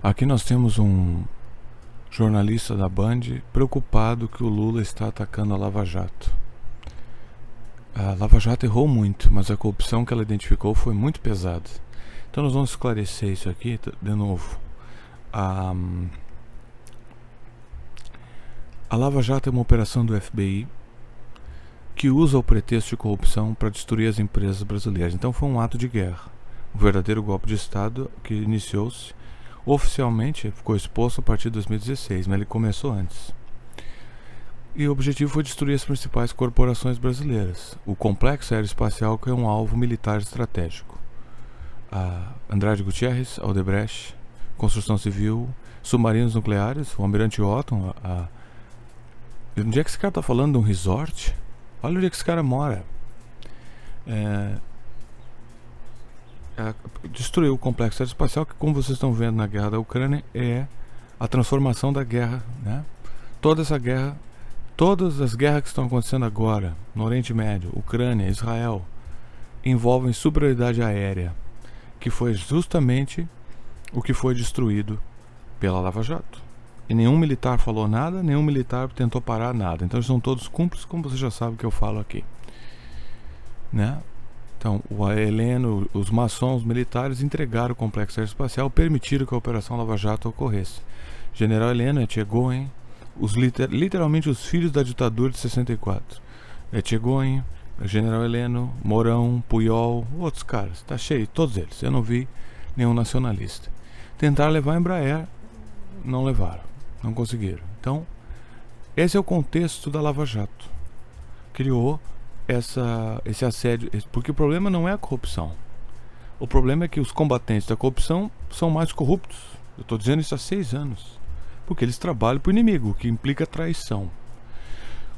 Aqui nós temos um jornalista da Band preocupado que o Lula está atacando a Lava Jato. A Lava Jato errou muito, mas a corrupção que ela identificou foi muito pesada. Então nós vamos esclarecer isso aqui de novo. A Lava Jato é uma operação do FBI que usa o pretexto de corrupção para destruir as empresas brasileiras. Então foi um ato de guerra, um verdadeiro golpe de Estado que iniciou-se oficialmente, ficou exposto a partir de 2016, mas ele começou antes. E o objetivo foi destruir as principais corporações brasileiras. O complexo aeroespacial, que é um alvo militar estratégico. A Andrade Gutierrez, Aldebrecht, construção civil, submarinos nucleares, o Almirante Otton. Onde é que esse cara está falando de um resort? Olha onde é que esse cara mora. Destruiu o complexo aeroespacial, que, como vocês estão vendo na guerra da Ucrânia, é a transformação da guerra, né? Toda essa guerra, todas as guerras que estão acontecendo agora no Oriente Médio, Ucrânia, Israel, envolvem superioridade aérea, que foi justamente o que foi destruído pela Lava Jato. E nenhum militar falou nada, nenhum militar tentou parar nada. Então eles são todos cúmplices, como você já sabe que eu falo aqui, né? Então, o Heleno, os maçons, os militares entregaram o complexo aeroespacial, permitiram que a Operação Lava Jato ocorresse. General Heleno, Etchegoyen, literalmente os filhos da ditadura de 64. Etchegoyen, General Heleno, Mourão, Puyol, outros caras, tá cheio, todos eles. Eu não vi nenhum nacionalista. Tentaram levar a Embraer, não levaram, não conseguiram. Então, esse é o contexto da Lava Jato. Criou esse assédio, porque o problema não é a corrupção. O problema é que os combatentes da corrupção são mais corruptos. Eu estou dizendo isso há 6 anos. Porque eles trabalham para o inimigo, o que implica traição.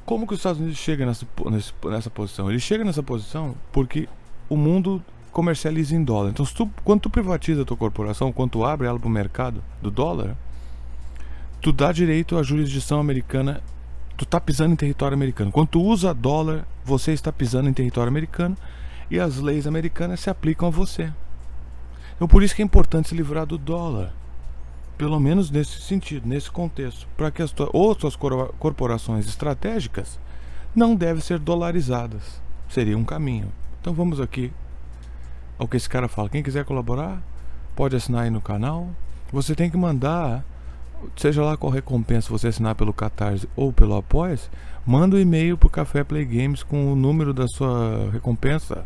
Como que os Estados Unidos chegam nessa posição? Ele chega nessa posição porque o mundo comercializa em dólar. Então, quando tu privatiza a tua corporação, quando tu abre ela para o mercado do dólar, tu dá direito à jurisdição americana. Tu está pisando em território americano. Quando tu usa dólar, você está pisando em território americano e as leis americanas se aplicam a você. Então por isso que é importante se livrar do dólar. Pelo menos nesse sentido, nesse contexto. Para que as outras corporações estratégicas não devem ser dolarizadas. Seria um caminho. Então vamos aqui ao que esse cara fala. Quem quiser colaborar, pode assinar aí no canal. Você tem que mandar, seja lá qual recompensa você assinar pelo Catarse ou pelo Apoia-se, manda um e-mail pro Café Play Games com o número da sua recompensa,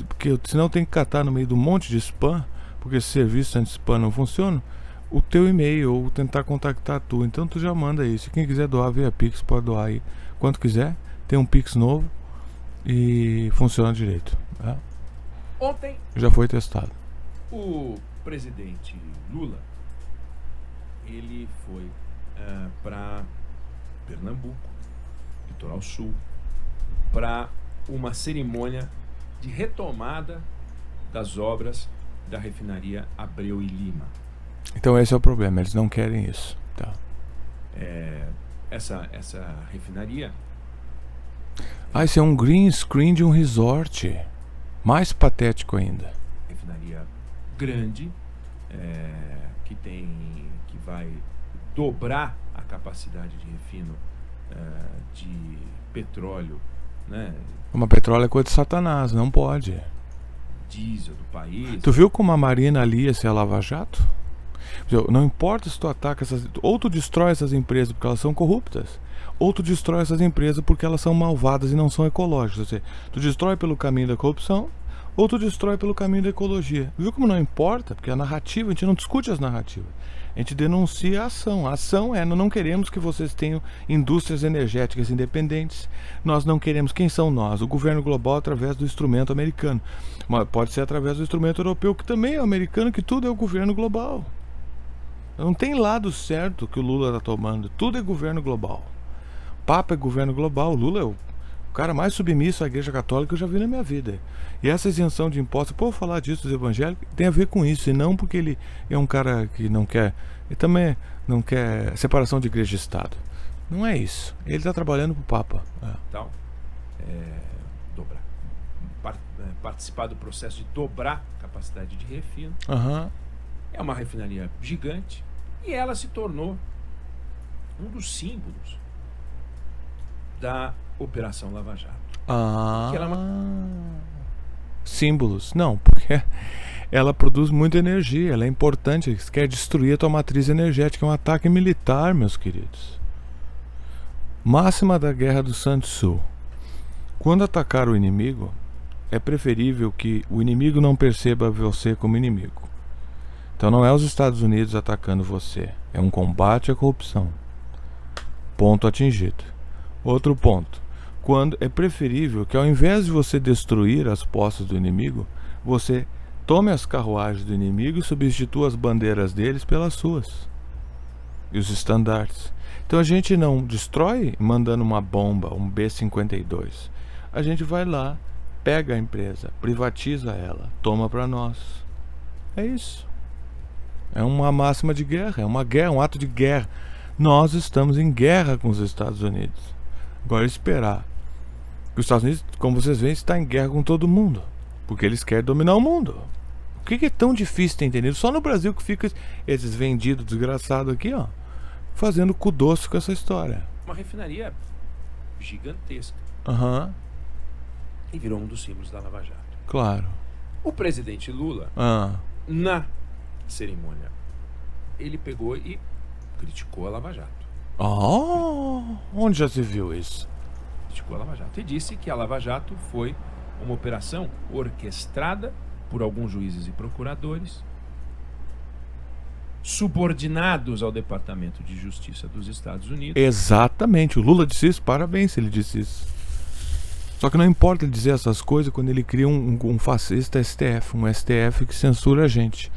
porque senão tem que catar no meio de um monte de spam, porque esse serviço anti-spam não funciona, o teu e-mail ou tentar contactar tu. Então tu já manda isso. Quem quiser doar via Pix pode doar aí quanto quiser. Tem um Pix novo e funciona direito, tá? Ontem já foi testado. O presidente Lula, ele foi para Pernambuco, Litoral Sul, para uma cerimônia de retomada das obras da refinaria Abreu e Lima. Então esse é o problema, eles não querem isso, tá? Essa refinaria... Isso é um green screen de um resort. Mais patético ainda. Refinaria grande, que vai dobrar a capacidade de refino de petróleo, né? Uma petróleo é coisa de Satanás, não pode. Diesel do país. Tu viu como a Marina alia-se a Lava Jato? Não importa se tu ataca ou tu destrói essas empresas porque elas são corruptas, ou tu destrói essas empresas porque elas são malvadas e não são ecológicas. Ou seja, tu destrói pelo caminho da corrupção, ou tu destrói pelo caminho da ecologia. Viu como não importa? Porque a narrativa, a gente não discute as narrativas. A gente denuncia a ação. A ação é: nós não queremos que vocês tenham indústrias energéticas independentes. Nós não queremos. Quem são nós? O governo global através do instrumento americano. Mas pode ser através do instrumento europeu, que também é americano, que tudo é o governo global. Não tem lado certo que o Lula está tomando. Tudo é governo global. Papa é governo global. O Lula é o cara mais submisso à Igreja Católica que eu já vi na minha vida. E essa isenção de impostos, por falar disso dos evangélicos, tem a ver com isso. E não porque ele é um cara que não quer... Ele também não quer separação de igreja e Estado. Não é isso. Ele está trabalhando para o Papa. Então, participar do processo de dobrar a capacidade de refino. É uma refinaria gigante e ela se tornou um dos símbolos da Operação Lava Jato. Ah, Que ela símbolos. Não, porque ela produz muita energia, ela é importante, quer destruir a tua matriz energética, é um ataque militar, meus queridos. Máxima da Guerra do Sun Tzu. Quando atacar o inimigo, é preferível que o inimigo não perceba você como inimigo. Então não é os Estados Unidos atacando você, é um combate à corrupção. Ponto atingido. Outro ponto. Quando é preferível que ao invés de você destruir as posses do inimigo, você tome as carruagens do inimigo e substitua as bandeiras deles pelas suas. E os estandartes. Então a gente não destrói mandando uma bomba, um B-52. A gente vai lá, pega a empresa, privatiza ela, toma para nós. É isso. É uma máxima de guerra, é uma guerra, um ato de guerra. Nós estamos em guerra com os Estados Unidos. Agora esperar. Os Estados Unidos, como vocês veem, está em guerra com todo mundo. Porque eles querem dominar o mundo. O que é tão difícil de entender? Só no Brasil que fica esses vendidos desgraçados aqui, ó, fazendo cu doce com essa história. Uma refinaria gigantesca. Aham. E virou um dos símbolos da Lava Jato. Claro. O presidente Lula, na cerimônia, ele pegou e criticou a Lava Jato. Onde já se viu isso? Criticou a Lava Jato e disse que a Lava Jato foi uma operação orquestrada por alguns juízes e procuradores, subordinados ao Departamento de Justiça dos Estados Unidos. Exatamente, o Lula disse isso, parabéns se ele disse isso. Só que não importa ele dizer essas coisas quando ele cria um fascista STF, um STF que censura a gente,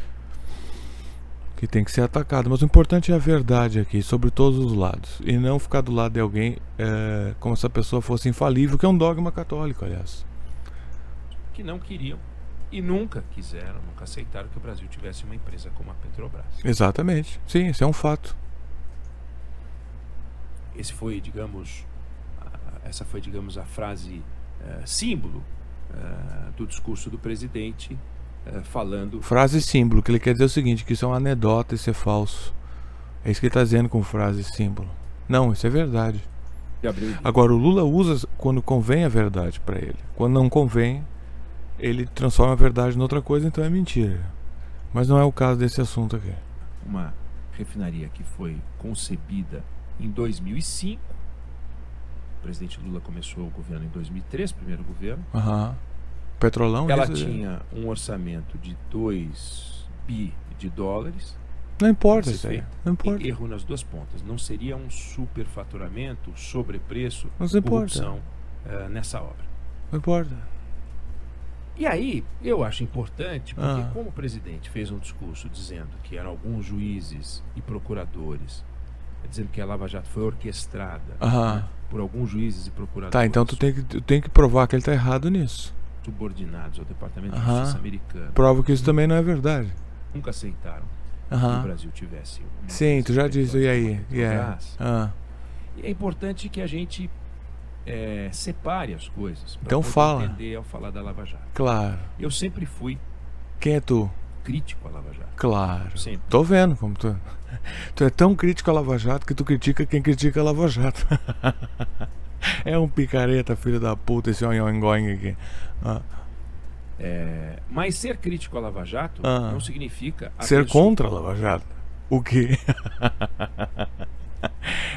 que tem que ser atacado. Mas o importante é a verdade aqui, sobre todos os lados, e não ficar do lado de alguém como se a pessoa fosse infalível, que é um dogma católico, aliás. Que não queriam e nunca quiseram, nunca aceitaram que o Brasil tivesse uma empresa como a Petrobras. Exatamente, sim, isso é um fato. Essa foi, digamos, a frase símbolo do discurso do presidente, falando... Frase símbolo, que ele quer dizer o seguinte, que isso é uma anedota, isso é falso. É isso que ele está dizendo com frase símbolo. Não, isso é verdade. Agora, o Lula usa quando convém a verdade para ele. Quando não convém, ele transforma a verdade em outra coisa, então é mentira. Mas não é o caso desse assunto aqui. Uma refinaria que foi concebida em 2005. O presidente Lula começou o governo em 2003, primeiro governo. Petrolão. Ela tinha um orçamento de 2 bi de dólares. Não importa isso aí. Não importa. E erro nas duas pontas. Não seria um superfaturamento, sobrepreço, não corrupção nessa obra. Não importa. E aí, eu acho importante, porque como o presidente fez um discurso dizendo que eram alguns juízes e procuradores, dizendo que a Lava Jato foi orquestrada por alguns juízes e procuradores. Tá, então tu tem que provar que ele tá errado nisso. Subordinados ao Departamento de Justiça americano. Prova que isso também não é verdade. Nunca aceitaram que o Brasil tivesse uma... Sim, tu já disse, e aí? E é importante que a gente separe as coisas. Então fala. Entender ao falar da Lava Jato. Claro. Eu sempre fui... Quem é tu? Crítico à Lava Jato. Claro. Sempre. Tô vendo como tu... Tu é tão crítico à Lava Jato que tu critica quem critica a Lava Jato. É um picareta, filho da puta, esse ongoing aqui. Mas ser crítico à Lava Jato não significa... Ser contra a Lava Jato? O quê?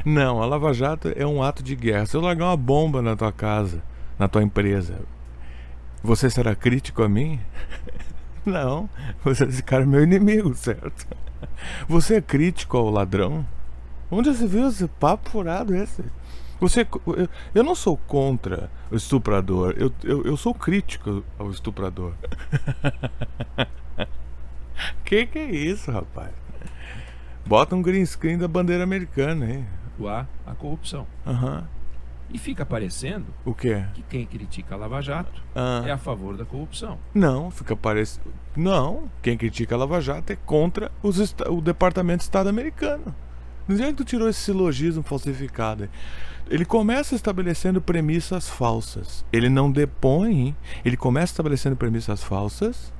Não, a Lava Jato é um ato de guerra. Se eu largar uma bomba na tua casa, na tua empresa, você será crítico a mim? Não, esse cara é meu inimigo, certo? Você é crítico ao ladrão? Onde você viu esse papo furado esse? Eu não sou contra o estuprador, eu sou crítico ao estuprador. Que é isso, rapaz? Bota um green screen da bandeira americana, hein? A corrupção. E fica parecendo o quê? Que quem critica a Lava Jato é a favor da corrupção. Não, fica parecendo... Não, quem critica a Lava Jato é contra o Departamento de Estado americano. De onde tu tirou esse silogismo falsificado? Ele começa estabelecendo premissas falsas. Ele não depõe, ele começa estabelecendo premissas falsas